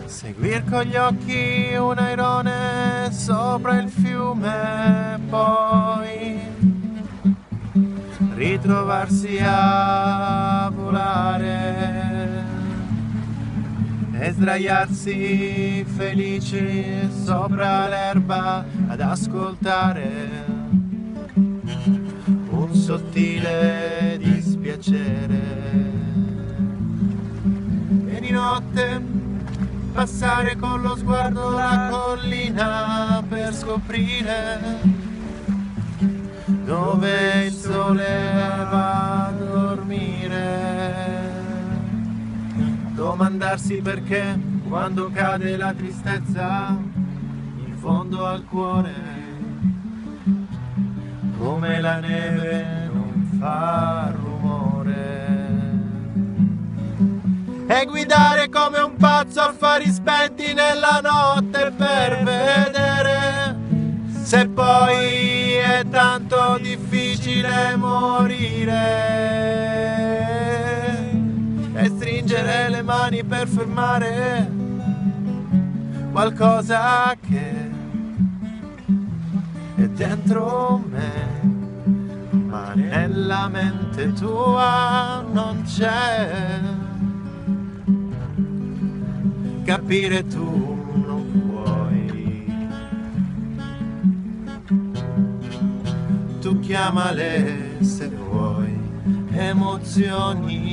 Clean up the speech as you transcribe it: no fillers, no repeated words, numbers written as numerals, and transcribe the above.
Seguir con gli occhi un airone sopra il fiume, poi ritrovarsi a volare e sdraiarsi felici sopra l'erba ad ascoltare un sottile dispiacere. E di notte passare con lo sguardo la collina per scoprire dove il sole va a dormire. Domandarsi perché quando cade la tristezza in fondo al cuore, come la neve non fa rumore. E guidare come un pazzo affari spenti nella notte per vedere se poi è tanto difficile morire. E stringere le mani per fermare qualcosa che è dentro me, ma nella mente tua non c'è. Capire tu non puoi, tu chiamale se vuoi emozioni.